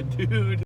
on, dude.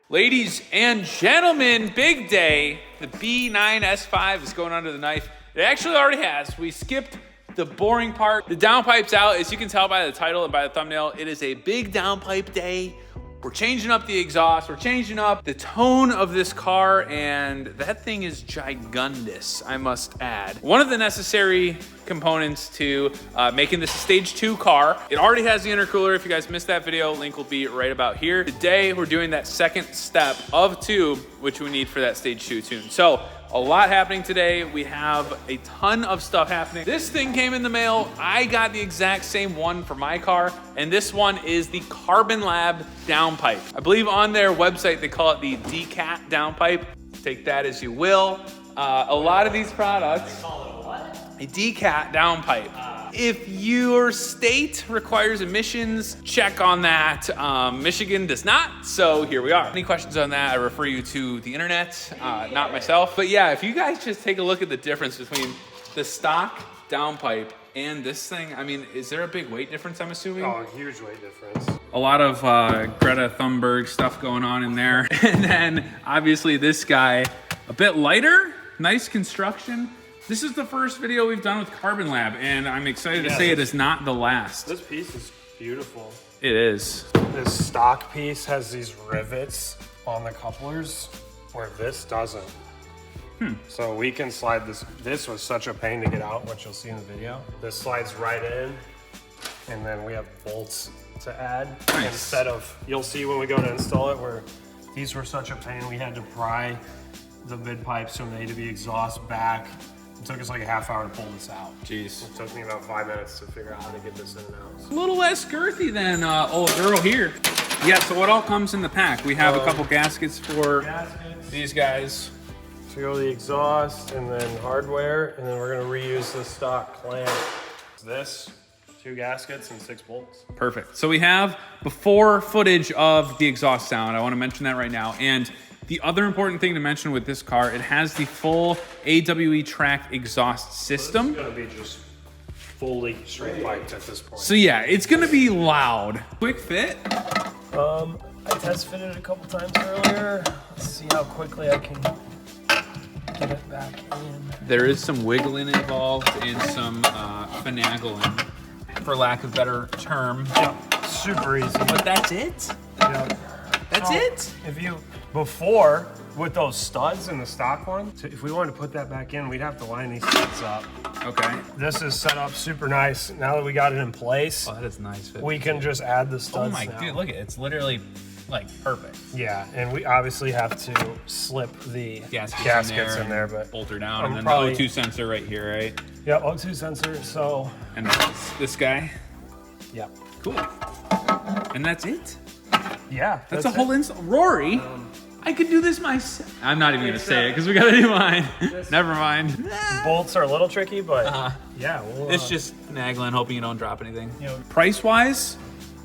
Ladies and gentlemen, big day. The B9 S5 is going under the knife. It actually already has. We skipped the boring part. The downpipe's out. As you can tell by the title and by the thumbnail, it is a big downpipe day. We're changing up the exhaust. We're changing up the tone of this car, and that thing is gigundous, I must add. One of the necessary components to making this a stage 2 car. It already has the intercooler. If you guys missed that video, link will be right about here. Today, we're doing that second step of 2, which we need for that stage 2 tune. So, a lot happening today. We have a ton of stuff happening. This thing came in the mail. I got the exact same one for my car, and this one is the Carbnlab downpipe. I believe on their website, they call it the Decat downpipe. Take that as you will. A lot of these products, they call it what? A Decat downpipe. If your state requires emissions, check on that. Michigan does not, so here we are. Any questions on that, I refer you to the internet, not myself. But yeah, if you guys just take a look at the difference between the stock downpipe and this thing, I mean, is there a big weight difference, I'm assuming? Oh, huge weight difference. A lot of Greta Thunberg stuff going on in there. And then obviously this guy, a bit lighter, nice construction. This is the first video we've done with Carbnlab, and I'm excited to say it is not the last. This piece is beautiful. It is. This stock piece has these rivets on the couplers where this doesn't. So we can slide this. This was such a pain to get out, which you'll see in the video. This slides right in, and then we have bolts to add. Nice. Instead of, you'll see when we go to install it, where these were such a pain, we had to pry the mid pipes from the A to B exhaust back. It took us like a half hour to pull this out. Jeez. It took me about 5 minutes to figure out how to get this in and out. A little less girthy than old Earl here. Yeah, so what all comes in the pack? We have a couple gaskets for these guys. So go to the exhaust and then hardware, and then we're gonna reuse the stock clamp. This, 2 gaskets and 6 bolts. Perfect. So we have before footage of the exhaust sound. I want to mention that right now. And the other important thing to mention with this car, it has the full AWE track exhaust system. It's gonna be just fully straight piped at this point. So yeah, it's gonna be loud. Quick fit. I test fitted it a couple times earlier. Let's see how quickly I can get it back in. There is some wiggling involved and some finagling, for lack of better term. Yep, super easy. But that's it? Yep. That's it? If you, before, with those studs in the stock one, if we wanted to put that back in, we'd have to line these studs up. Okay. This is set up super nice. Now that we got it in place, Oh, that is nice. we can just add the studs Oh my, now. dude, look at it. It's literally like perfect. Yeah, and we obviously have to slip the Gaskets in there, but bolt her down, I'm and then probably- the O2 sensor right here, right? yeah, O2 sensor. So And this guy. yep, Cool. And that's it? yeah, That's a whole install. Rory, I could do this myself. I'm not even gonna say it because we gotta do mine. Never mind. bolts are a little tricky, but yeah, we'll, It's just finagling, hoping you don't drop anything. you know, Price-wise,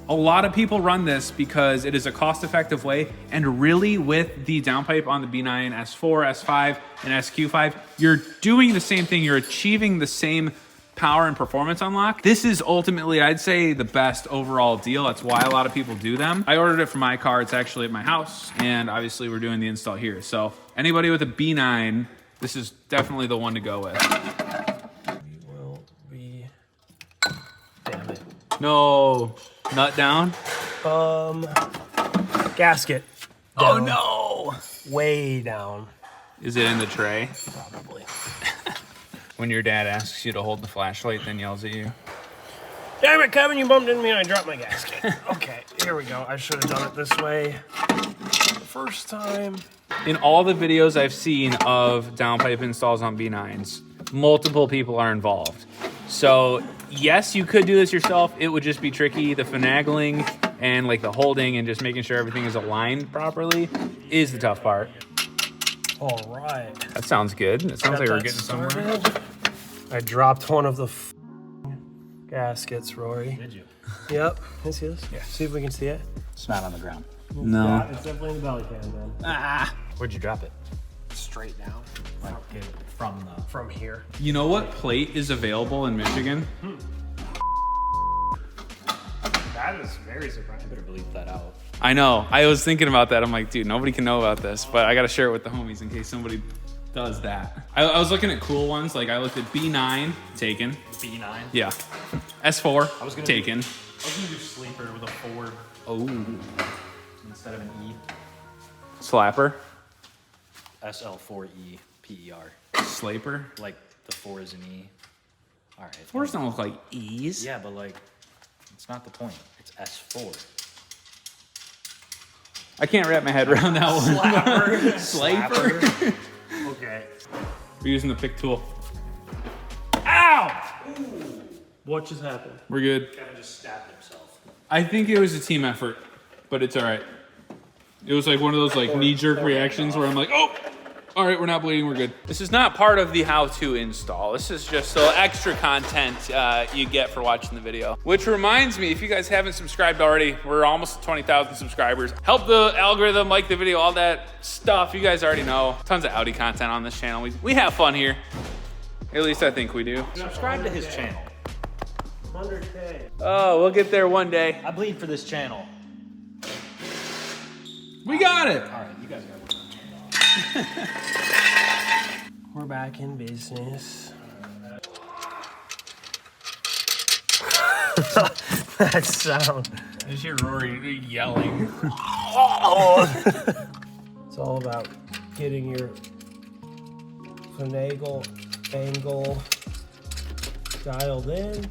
a lot of people run this because it is a cost-effective way, and really with the downpipe on the B9 S4, S5, and SQ5, you're doing the same thing. You're achieving the same power and performance unlock. This is ultimately, I'd say, the best overall deal. That's why a lot of people do them. I ordered it for my car. It's actually at my house, and obviously we're doing the install here. So anybody with a B9, this is definitely the one to go with. we will be. Damn it. No, nut down. Gasket. Oh Down. no! Way down, Is it in the tray? probably. When your dad asks you to hold the flashlight, then yells at you. Damn it, Kevin, you bumped into me and I dropped my gasket. Okay, here we go. I should have done it this way the first time. In all the videos I've seen of downpipe installs on B9s, multiple people are involved. So yes, you could do this yourself. It would just be tricky. The finagling and like the holding and just making sure everything is aligned properly is the tough part. All right. That sounds good. It sounds like we're getting somewhere. started. I dropped one of the gaskets, Rory. Did you? Yep. Can you see this? Yeah. See if we can see it. It's not on the ground. No. Yeah, it's definitely in the belly pan, man. Ah. Where'd you drop it? Straight down. Like From here. You know what plate is available in Michigan? That That is very surprising. I better bleep that out. I know. I was thinking about that. I'm like, dude, nobody can know about this, but I got to share it with the homies in case somebody does that. I was looking at cool ones. Like I looked at B9, taken. B9? Yeah. S4, I was gonna taken. I was gonna do sleeper with a 4 Oh. instead of an E. Slapper. SL4E PER. Slaper. Like the 4 is an E. All right. Fours don't look like E's. Yeah, but like, it's not the point. It's S4. I can't wrap my head around that one. Slapper. Slaper. Okay. We're using the pick tool. Ow! Ooh. What just happened? We're good. Kevin just stabbed himself. I think it was a team effort, but it's all right. It was like one of those like knee-jerk reactions where I'm like, oh, all right, we're not bleeding, we're good. This is not part of the how-to install. This is just the extra content you get for watching the video. Which reminds me, if you guys haven't subscribed already, we're almost at 20,000 subscribers. Help the algorithm, like the video, all that stuff. You guys already know. Tons of Audi content on this channel. We have fun here. At least I think we do. Subscribe to his channel. 100K. Oh, we'll get there one day. I bleed for this channel. We got it. All right, you guys got it. We're back in business. That sound. I just hear Rory yelling. It's all about getting your finagle angle dialed in.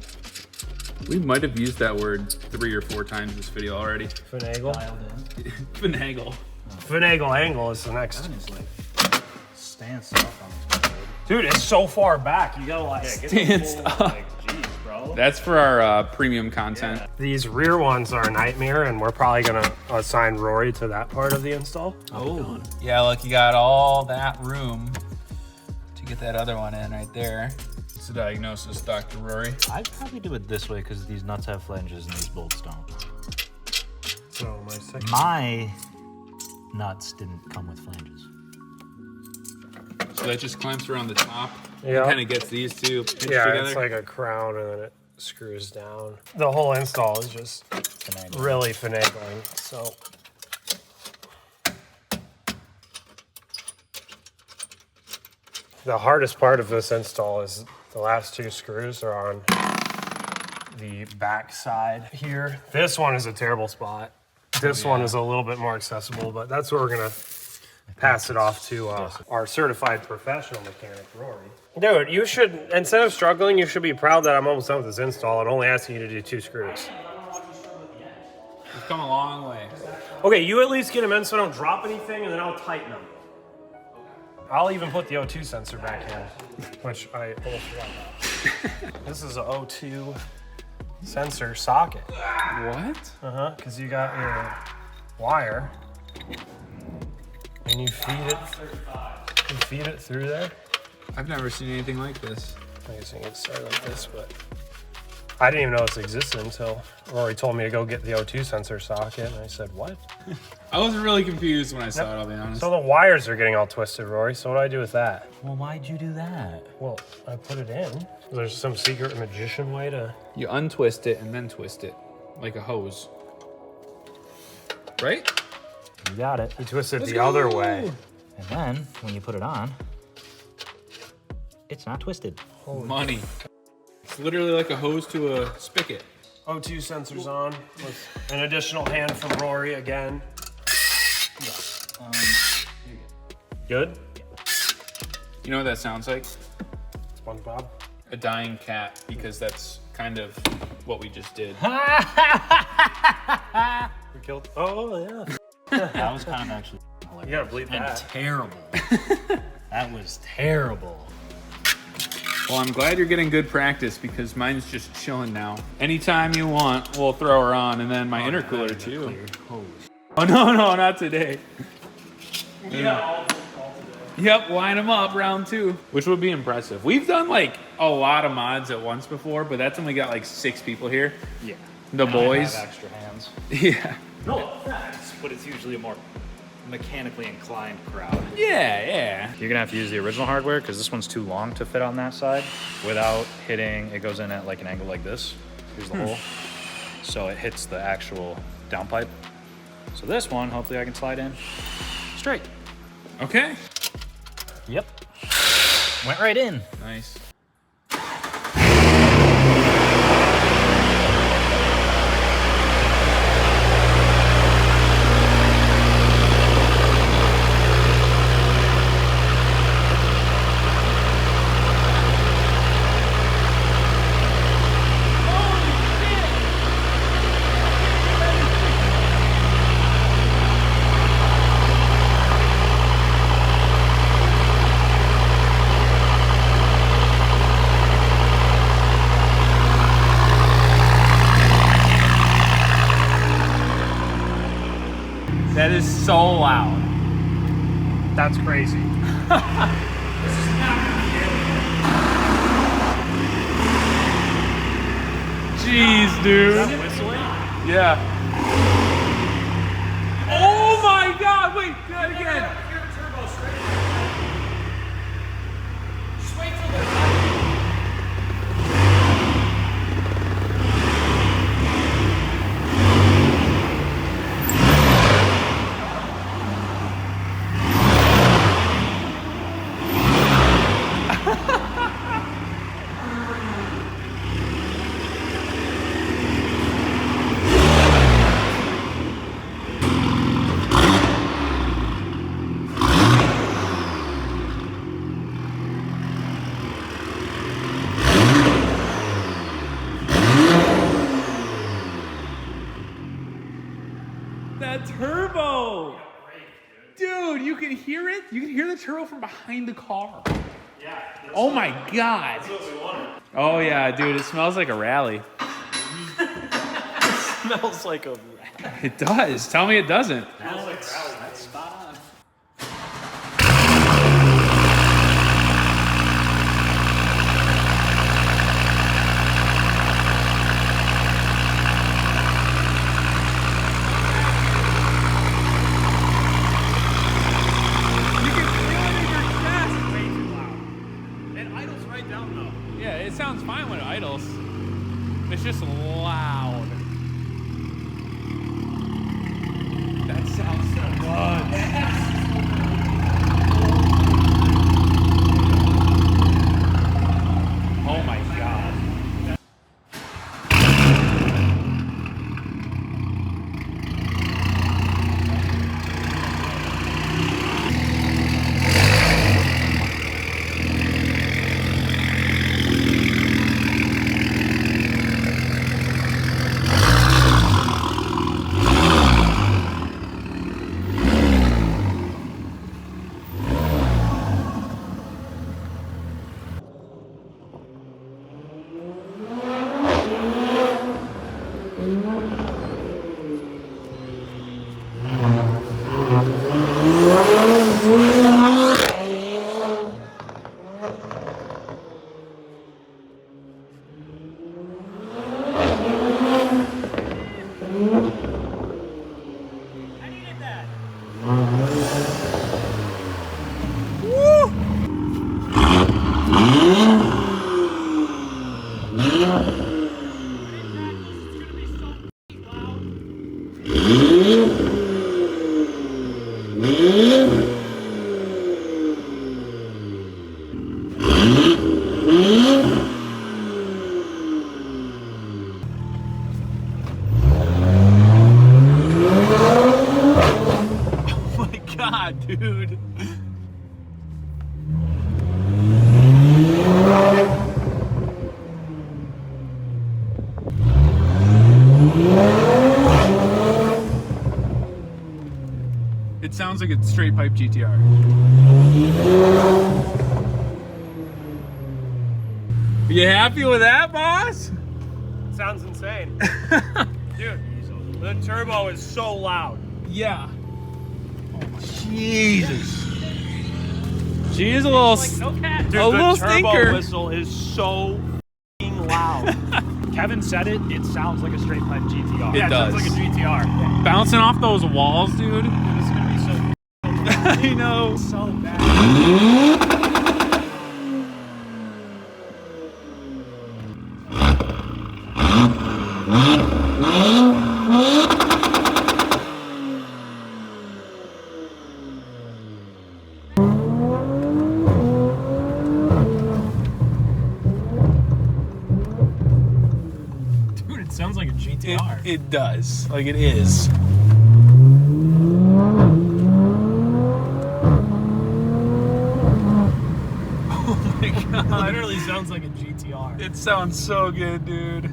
We might have used that word 3 or 4 times this video already. Finagle. Dialed in. Finagle. Finagle angle is the next. Kevin is like, stands up on this board. Dude, it's so far back. You gotta like. Stands up. Like, jeez, bro. That's for our premium content. These rear ones are a nightmare, and we're probably gonna assign Rory to that part of the install. Oh. Yeah, look, you got all that room to get that other one in right there. It's a diagnosis, Dr. Rory. I'd probably do it this way because these nuts have flanges and these bolts don't. So my second. My nuts didn't come with flanges. So that just clamps around the top. Yeah. Kind of gets these two pitched Yeah, together. it's like a crown, and then it screws down. The whole install is just really finagling. So. The hardest part of this install is the last 2 screws are on the back side here. This one is a terrible spot. This one is a little bit more accessible, but that's where we're gonna pass it off to our certified professional mechanic, Rory. Dude, you should, instead of struggling, you should be proud that I'm almost done with this install and only asking you to do 2 screws. We've come a long way. Okay, you at least get them in so I don't drop anything, and then I'll tighten them. I'll even put the O2 sensor back in, which I almost forgot about. This is an O2 sensor socket. What? Because you got your wire, and you feed it through there. I've never seen anything like this. I guess you can start like this, but I didn't even know this existed until Rory told me to go get the O2 sensor socket, and I said, what? I was really confused when I saw it, I'll be honest. So the wires are getting all twisted, Rory, so what do I do with that? Well, why'd you do that? Well, I put it in. There's some secret magician way to... You untwist it and then twist it, like a hose. Right? You got it. You twist it the other way. And then, when you put it on, it's not twisted. Money. It's literally like a hose to a spigot. O2 sensors on with an additional hand from Rory again. Good? You know what that sounds like? SpongeBob. A dying cat, because that's kind of what we just did. We killed... Oh, yeah. That was kind of actually hilarious. You gotta bleep And that. terrible. That was terrible. Well, I'm glad you're getting good practice because mine's just chilling now. Anytime you want, we'll throw her on, and then my intercooler too. Oh, no, not today. Yeah, all today. Yep, line them up, round 2. Which would be impressive. We've done like a lot of mods at once before, but that's only got like 6 people here. Yeah. The boys. I have extra hands. Yeah. No offense, but it's usually a more mechanically inclined crowd. Yeah. You're gonna have to use the original hardware because this one's too long to fit on that side without hitting. It goes in at like an angle like this. Here's the hole. so it hits the actual downpipe. So this one, hopefully I can slide in straight. Okay. Yep. Went right in. Nice. That is so loud. That's crazy. Jeez, dude. Whistling? Yeah. Oh my God! Wait, do that again. That turbo! Dude, you can hear it? You can hear the turbo from behind the car. Yeah. Oh my God. That's what we wanted. Oh yeah, dude, it smells like a rally. Smells like a It does. Tell me it doesn't. That's spot on. You can feel it in your chest. Way too loud. It idles right down though. Yeah, it sounds fine when it idles. It's just loud. That sounds so good. Oh my God. Oh my God, dude. It sounds like a straight pipe GTR. You happy with that, boss? Sounds insane. Dude, the turbo is so loud. Yeah. Jesus. She is a little, Dude, a little the turbo stinker. whistle is so f***ing loud. Kevin said it. It sounds like a straight pipe GTR. It does. Sounds like a GTR. Bouncing off those walls, dude. It's gonna be so. I know. So bad. GTR. It does. Like, it is. Oh my god. It literally sounds like a GTR. It sounds so good, dude.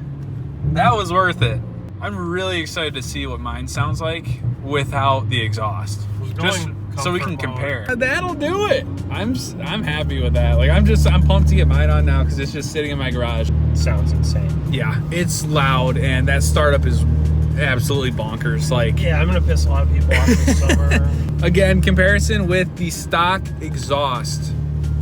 That was worth it. I'm really excited to see what mine sounds like without the exhaust. Just so we can compare. That'll do it. I'm happy with that. Like, I'm pumped to get mine on now because it's just sitting in my garage. Sounds insane. Yeah, it's loud and that startup is absolutely bonkers. Like, Yeah, I'm gonna piss a lot of people off this summer. again, comparison with the stock exhaust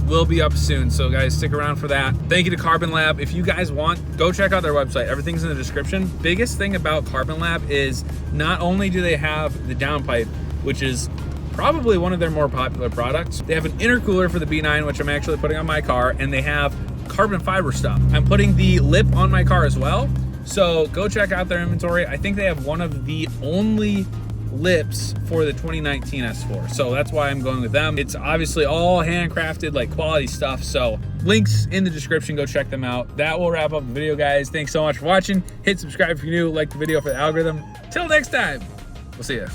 will be up soon, so guys, stick around for that. Thank you to Carbnlab. If you guys want, go check out their website. Everything's in the description. Biggest thing about Carbnlab is not only do they have the downpipe, which is probably one of their more popular products, they have an intercooler for the B9, which I'm actually putting on my car, and they have carbon fiber stuff. I'm putting the lip on my car as well, so go check out their inventory. I think they have one of the only lips for the 2019 S4, so that's why I'm going with them. It's obviously all handcrafted, like quality stuff, so links in the description. Go check them out. That will wrap up the video, guys. Thanks so much for watching. Hit subscribe if you're new, like the video for the algorithm. Till next time, we'll see ya.